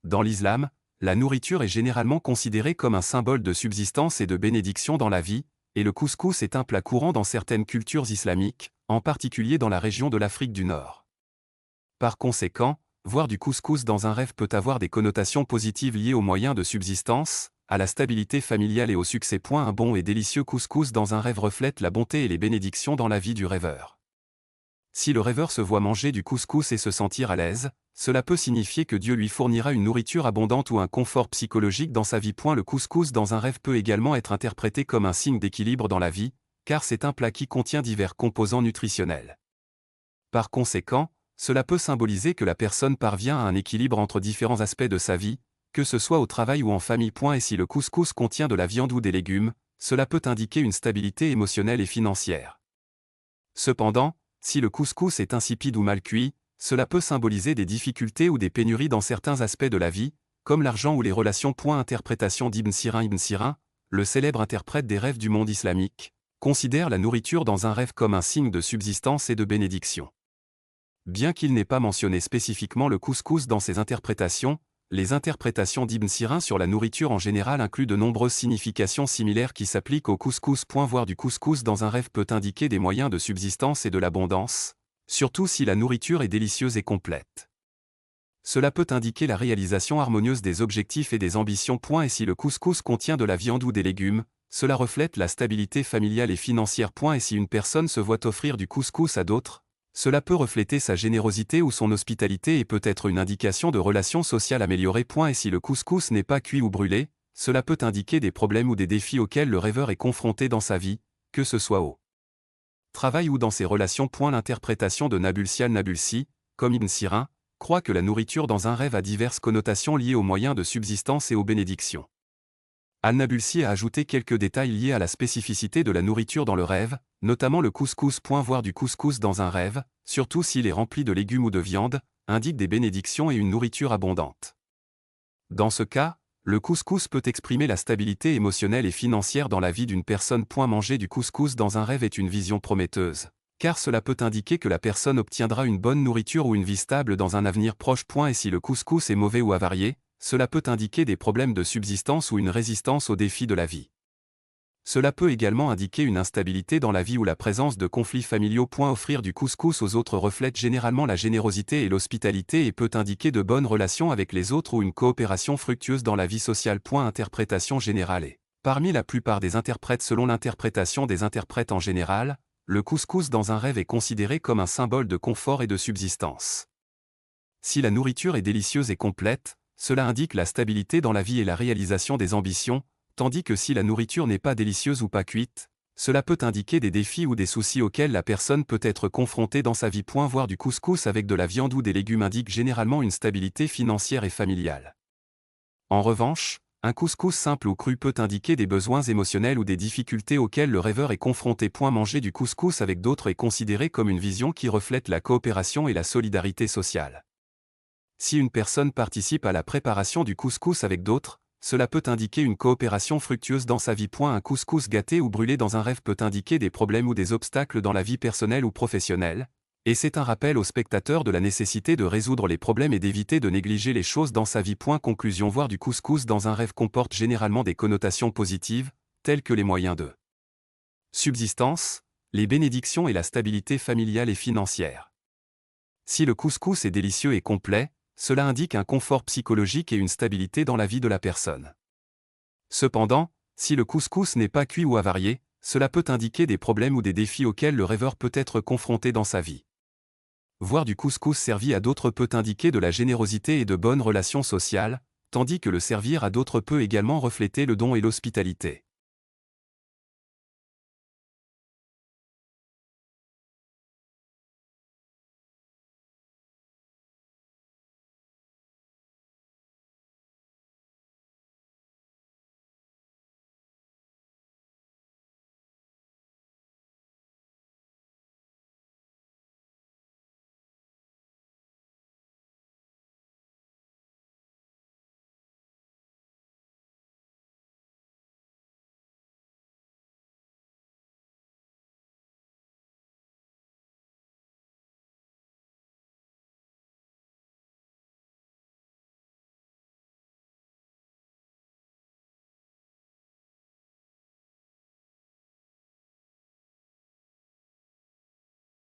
Dans l'islam, la nourriture est généralement considérée comme un symbole de subsistance et de bénédiction dans la vie, et le couscous est un plat courant dans certaines cultures islamiques, en particulier dans la région de l'Afrique du Nord. Par conséquent, voir du couscous dans un rêve peut avoir des connotations positives liées aux moyens de subsistance, à la stabilité familiale et au succès. Un bon et délicieux couscous dans un rêve reflète la bonté et les bénédictions dans la vie du rêveur. Si le rêveur se voit manger du couscous et se sentir à l'aise, cela peut signifier que Dieu lui fournira une nourriture abondante ou un confort psychologique dans sa vie. Le couscous dans un rêve peut également être interprété comme un signe d'équilibre dans la vie, car c'est un plat qui contient divers composants nutritionnels. Par conséquent, cela peut symboliser que la personne parvient à un équilibre entre différents aspects de sa vie, que ce soit au travail ou en famille. Et si le couscous contient de la viande ou des légumes, cela peut indiquer une stabilité émotionnelle et financière. Cependant, si le couscous est insipide ou mal cuit, cela peut symboliser des difficultés ou des pénuries dans certains aspects de la vie, comme l'argent ou les relations. Interprétation d'Ibn Sirin. Ibn Sirin, le célèbre interprète des rêves du monde islamique, considère la nourriture dans un rêve comme un signe de subsistance et de bénédiction. Bien qu'il n'ait pas mentionné spécifiquement le couscous dans ses interprétations, les interprétations d'Ibn Sirin sur la nourriture en général incluent de nombreuses significations similaires qui s'appliquent au couscous. Voir du couscous dans un rêve peut indiquer des moyens de subsistance et de l'abondance, surtout si la nourriture est délicieuse et complète. Cela peut indiquer la réalisation harmonieuse des objectifs et des ambitions. Et si le couscous contient de la viande ou des légumes, cela reflète la stabilité familiale et financière. Et si une personne se voit offrir du couscous à d'autres, cela peut refléter sa générosité ou son hospitalité et peut être une indication de relations sociales améliorées. Et si le couscous n'est pas cuit ou brûlé, cela peut indiquer des problèmes ou des défis auxquels le rêveur est confronté dans sa vie, que ce soit au travail ou dans ses relations. L'interprétation de Nabulsi al-Nabulsi, comme Ibn Sirin, croit que la nourriture dans un rêve a diverses connotations liées aux moyens de subsistance et aux bénédictions. Al-Nabulsi a ajouté quelques détails liés à la spécificité de la nourriture dans le rêve, notamment le couscous. Voir du couscous dans un rêve, surtout s'il est rempli de légumes ou de viande, indique des bénédictions et une nourriture abondante. Dans ce cas, le couscous peut exprimer la stabilité émotionnelle et financière dans la vie d'une personne. Manger du couscous dans un rêve est une vision prometteuse, car cela peut indiquer que la personne obtiendra une bonne nourriture ou une vie stable dans un avenir proche. Et si le couscous est mauvais ou avarié, cela peut indiquer des problèmes de subsistance ou une résistance aux défis de la vie. Cela peut également indiquer une instabilité dans la vie ou la présence de conflits familiaux. Offrir du couscous aux autres reflète généralement la générosité et l'hospitalité et peut indiquer de bonnes relations avec les autres ou une coopération fructueuse dans la vie sociale. Interprétation générale et parmi la plupart des interprètes. Selon l'interprétation des interprètes en général, le couscous dans un rêve est considéré comme un symbole de confort et de subsistance. Si la nourriture est délicieuse et complète, cela indique la stabilité dans la vie et la réalisation des ambitions, tandis que si la nourriture n'est pas délicieuse ou pas cuite, cela peut indiquer des défis ou des soucis auxquels la personne peut être confrontée dans sa vie. Voir du couscous avec de la viande ou des légumes indique généralement une stabilité financière et familiale. En revanche, un couscous simple ou cru peut indiquer des besoins émotionnels ou des difficultés auxquels le rêveur est confronté. Manger du couscous avec d'autres est considéré comme une vision qui reflète la coopération et la solidarité sociale. Si une personne participe à la préparation du couscous avec d'autres, cela peut indiquer une coopération fructueuse dans sa vie. Un couscous gâté ou brûlé dans un rêve peut indiquer des problèmes ou des obstacles dans la vie personnelle ou professionnelle, et c'est un rappel au spectateur de la nécessité de résoudre les problèmes et d'éviter de négliger les choses dans sa vie. Conclusion. Voir du couscous dans un rêve comporte généralement des connotations positives, telles que les moyens de subsistance, les bénédictions et la stabilité familiale et financière. Si le couscous est délicieux et complet, cela indique un confort psychologique et une stabilité dans la vie de la personne. Cependant, si le couscous n'est pas cuit ou avarié, cela peut indiquer des problèmes ou des défis auxquels le rêveur peut être confronté dans sa vie. Voir du couscous servi à d'autres peut indiquer de la générosité et de bonnes relations sociales, tandis que le servir à d'autres peut également refléter le don et l'hospitalité.